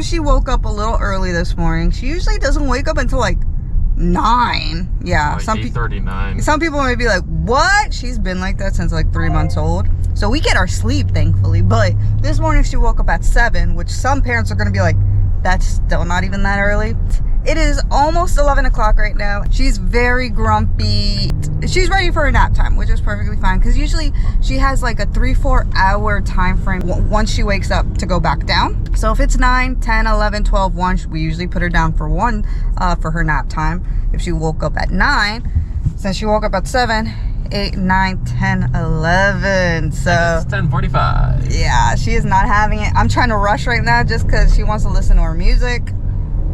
Sushi woke up a little early this morning. She usually doesn't wake up until like 9. Yeah, like 8:39. Some people may be like, what? She's been like that since like 3 months old. So we get our sleep, thankfully. But this morning she woke up at 7, which some parents are going to be like, that's still not even that early. It is almost 11 o'clock right now. She's very grumpy. She's ready for her nap time, which is perfectly fine, because usually she has like a 3-4 hour time frame once she wakes up to go back down. So if it's 9, 10, 11, 12, 1, we usually put her down for 1 for her nap time. If she woke up at 9, since she woke up at 7, 8, 9, 10, 11. So it's 10:45. yeah, she is not having it. I'm trying to rush right now just because she wants to listen to her music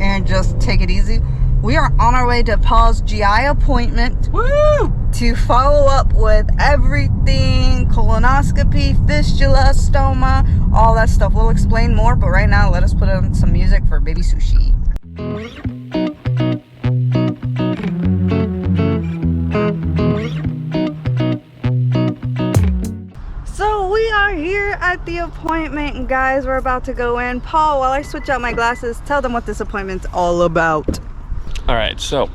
and just take it easy. We are on our way to Paul's GI appointment. Woo! To follow up with everything, colonoscopy, fistula, stoma, all that stuff. We'll explain more, but right now let us put on some music for baby Sushi. So we are here at the appointment, guys. We're about to go in. Paul, while I switch out my glasses, tell them what this appointment's all about. All right, so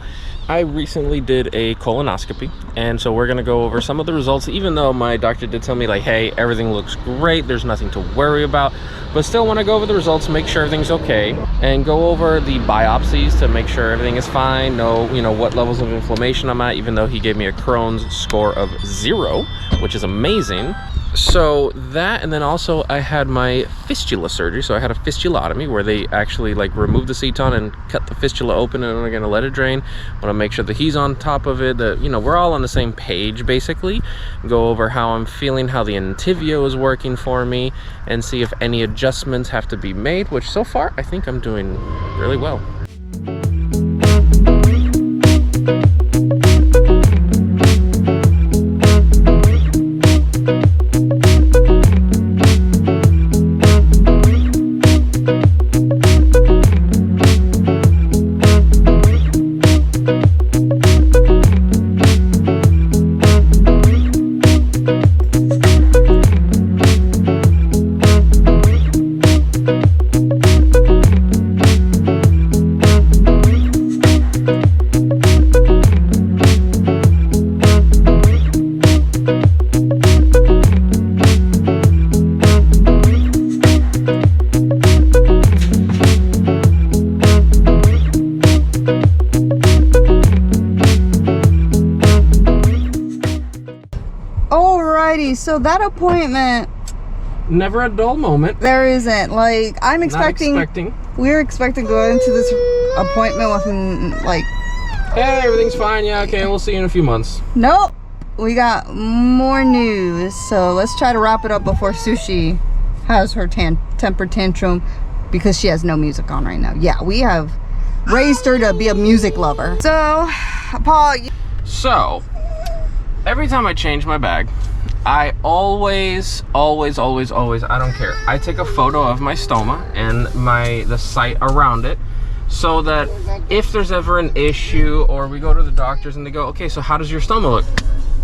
I recently did a colonoscopy, and so we're gonna go over some of the results, even though my doctor did tell me like, hey, everything looks great, there's nothing to worry about, but still want to go over the results, make sure everything's okay, and go over the biopsies to make sure everything is fine, know, you know, what levels of inflammation I'm at, even though he gave me a Crohn's score of 0, which is amazing. So that, and then also I had my fistula surgery. So I had a fistulotomy where they actually like removed the seton and cut the fistula open, and I'm gonna let it drain. Want to make sure that he's on top of it, that, you know, we're all on the same page basically. Go over how I'm feeling, how the Entyvio is working for me, and see if any adjustments have to be made, which so far I think I'm doing really well. So that appointment, never a dull moment. there isn't. Like, we're expecting to go into this appointment with like, hey, everything's fine, yeah, okay, we'll see you in a few months. Nope, we got more news. So let's try to wrap it up before Sushi has her temper tantrum because she has no music on right now. Yeah, we have raised her to be a music lover. So Paul, so every time I change my bag, I always, I don't care, I take a photo of my stoma and the site around it, so that if there's ever an issue or we go to the doctors and they go, okay, so how does your stoma look?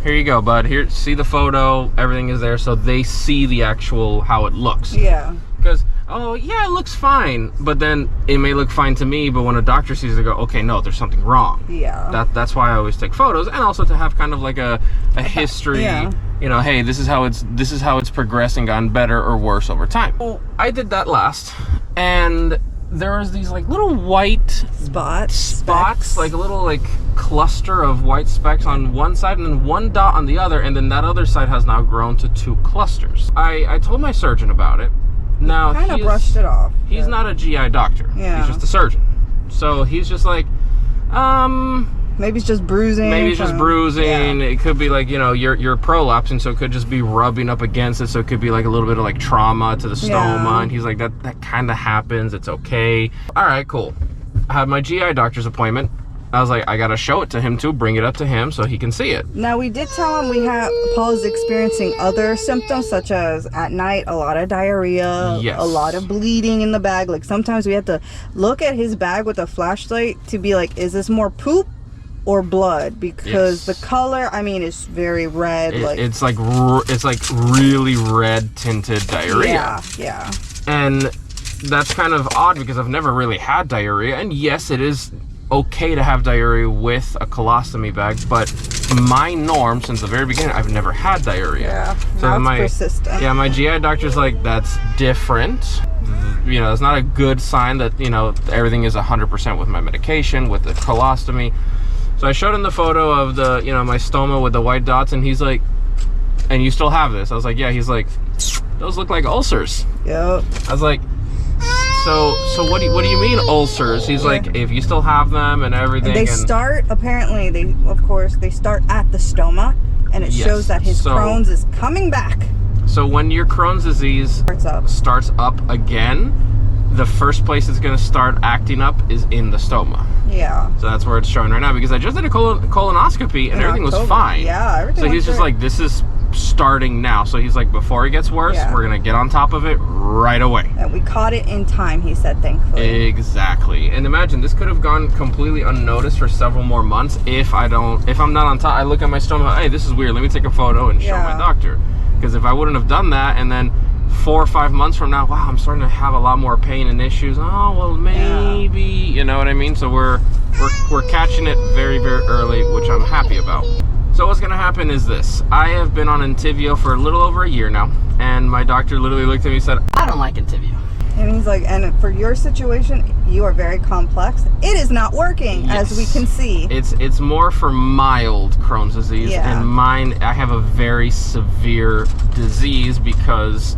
Here you go, bud. Here, see the photo, everything is there, so they see the actual how it looks. Yeah. Because, oh yeah, it looks fine, but then it may look fine to me, but when a doctor sees it, they go, okay, no, there's something wrong. Yeah. That's why I always take photos, and also to have kind of like a history. Yeah. You know, hey, this is how it's progressing, gotten better or worse over time. Well, I did that last, and there was these like little white spots, like a little like cluster of white specks on one side and then one dot on the other, and then that other side has now grown to 2 clusters. I told my surgeon about it. Now kind of brushed it off. He's not a GI doctor. Yeah. He's just a surgeon. So he's just like, maybe it's just bruising. Maybe it's just bruising. Yeah. It could be like, you know, you're prolapsing, so it could just be rubbing up against it. So it could be like a little bit of like trauma to the stoma. Yeah. And he's like, that kind of happens. It's okay. All right, cool. I had my GI doctor's appointment. I was like, I gotta show it to him too, bring it up to him so he can see it. Now we did tell him Paul is experiencing other symptoms, such as at night a lot of diarrhea, yes, a lot of bleeding in the bag. Like sometimes we have to look at his bag with a flashlight to be like, is this more poop or blood? Because the color, I mean, is very red. It's like really red tinted diarrhea. Yeah. And that's kind of odd because I've never really had diarrhea. And yes, it is okay to have diarrhea with a colostomy bag, but my norm since the very beginning, I've never had diarrhea. Yeah, so now it's persistent. Yeah, my GI doctor's like, that's different. You know, it's not a good sign that, you know, everything is 100% with my medication, with the colostomy. So I showed him the photo of the, you know, my stoma with the white dots, and he's like, and you still have this? I was like, yeah. He's like, those look like ulcers. Yep. I was like, so what do you mean ulcers? He's like, if you still have them and everything. They start, apparently, they start at the stoma, and it shows that his Crohn's is coming back. So when your Crohn's disease starts up again, the first place it's going to start acting up is in the stoma. Yeah. So that's where it's showing right now, because I just did a colonoscopy and everything was fine. Yeah, everything. So he's just like, this is starting now. So he's like, before it gets worse, we're gonna get on top of it right away. And we caught it in time, he said, thankfully. Exactly. And imagine, this could have gone completely unnoticed for several more months if I'm not on top. I look at my stoma, hey, this is weird, let me take a photo and show my doctor. Because if I wouldn't have done that, and then 4 or 5 months from now, wow, I'm starting to have a lot more pain and issues. Oh, well, maybe, you know what I mean? So we're catching it very, very early, which I'm happy about. So what's gonna happen is this. I have been on Entyvio for a little over a year now, and my doctor literally looked at me and said, I don't like Entyvio. And he's like, and for your situation, you are very complex. It is not working, as we can see. It's more for mild Crohn's disease, and mine, I have a very severe disease because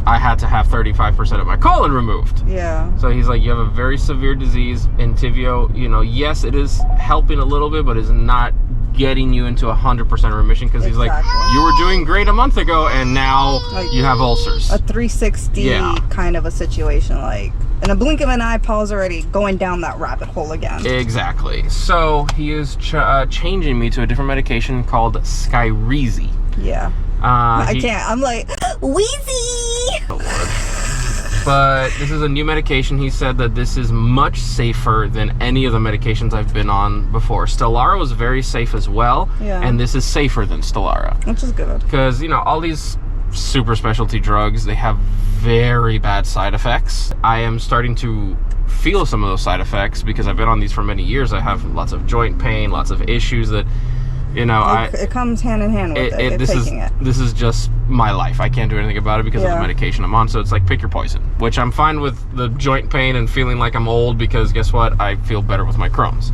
I had to have 35% of my colon removed. Yeah. So he's like, you have a very severe disease. Entyvio, you know, yes, it is helping a little bit, but it's not getting you into 100% remission, because he's like, you were doing great a month ago and now you have ulcers. A 360 kind of a situation, like in a blink of an eye, Paul's already going down that rabbit hole again. Exactly. So he is changing me to a different medication called Skyrizi. Yeah. I can't, I'm like, wheezy. But this is a new medication. He said that this is much safer than any of the medications I've been on before. Stelara was very safe as well, and this is safer than Stelara. Which is good. Because, you know, all these super specialty drugs, they have very bad side effects. I am starting to feel some of those side effects because I've been on these for many years. I have lots of joint pain, lots of issues that, you know, it comes hand in hand with this is just my life. I can't do anything about it because of the medication I'm on. So it's like, pick your poison, which I'm fine with the joint pain and feeling like I'm old, because guess what? I feel better with my Crohn's.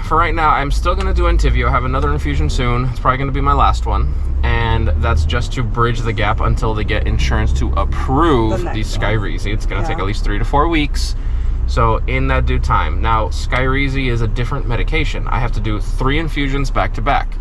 For right now, I'm still going to do Entyvio. I have another infusion soon. It's probably going to be my last one. And that's just to bridge the gap until they get insurance to approve the Skyrizi. It's going to take at least 3 to 4 weeks. So in that due time. Now, Skyrizi is a different medication. I have to do 3 infusions back to back.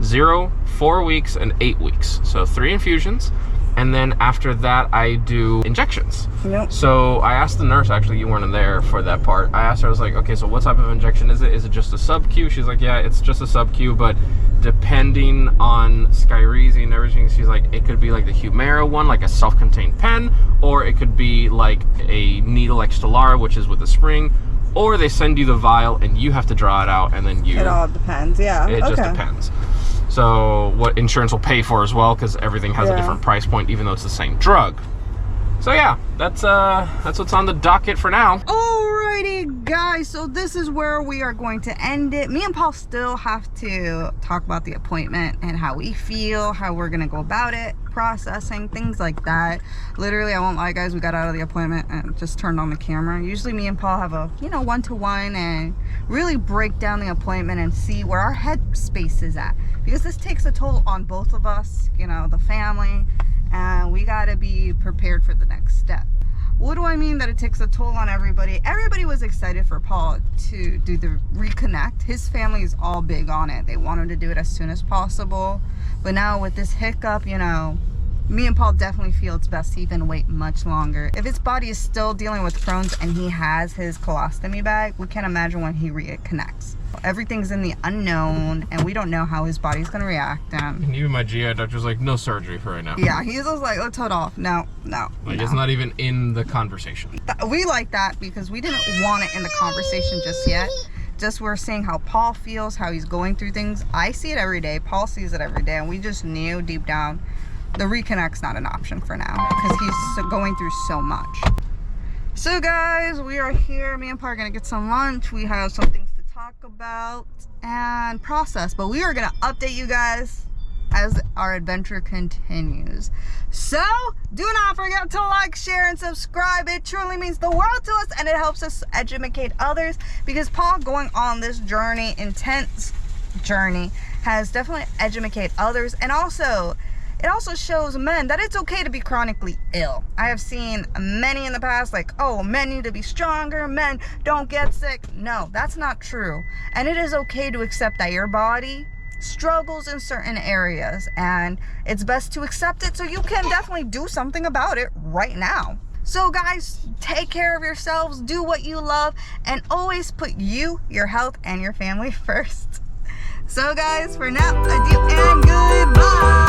0, 4 weeks, and 8 weeks. So 3 infusions, and then after that I do injections. So I asked the nurse, actually, you weren't in there for that part. I asked her, I was like, okay, so what type of injection is it? Is it just a sub-Q? She's like, yeah, it's just a sub-Q, but depending on Skyrizi and everything, she's like, it could be like the Humira one, like a self-contained pen, or it could be like a needle like Stelara, which is with a spring, or they send you the vial and you have to draw it out, and then it all depends. It just depends. So what insurance will pay for as well, because everything has a different price point, even though it's the same drug. So yeah, that's what's on the docket for now. Alrighty guys, so this is where we are going to end it. Me and Paul still have to talk about the appointment and how we feel, how we're gonna go about it, processing, things like that. Literally, I won't lie guys, we got out of the appointment and just turned on the camera. Usually me and Paul have a, you know, one-to-one and really break down the appointment and see where our head space is at, because this takes a toll on both of us, you know, the family, and we got to be prepared for the next step. What do I mean that it takes a toll on everybody? Everybody was excited for Paul to do the reconnect. His family is all big on it. They wanted to do it as soon as possible. But now with this hiccup, you know, me and Paul definitely feel it's best to even wait much longer. If his body is still dealing with Crohn's and he has his colostomy bag, we can't imagine when he reconnects. Everything's in the unknown, and we don't know how his body's gonna react. And even my GI doctor's like, no surgery for right now. Yeah, he's just like, let's hold off. No. Like, it's not even in the conversation. We like that because we didn't want it in the conversation just yet. Just we're seeing how Paul feels, how he's going through things. I see it every day. Paul sees it every day, and we just knew deep down the reconnect's not an option for now because he's going through so much. So guys, we are here. Me and Pa are gonna get some lunch. We have some things to talk about and process, but we are gonna update you guys as our adventure continues. So do not forget to like, share, and subscribe. It truly means the world to us, and it helps us educate others, because Pa going on this journey, intense journey, has definitely educated others. And also, it also shows men that it's okay to be chronically ill. I have seen many in the past like, oh, men need to be stronger, men don't get sick. No, that's not true. And it is okay to accept that your body struggles in certain areas, and it's best to accept it so you can definitely do something about it right now. So guys, take care of yourselves, do what you love, and always put you, your health, and your family first. So guys, for now, adieu and goodbye.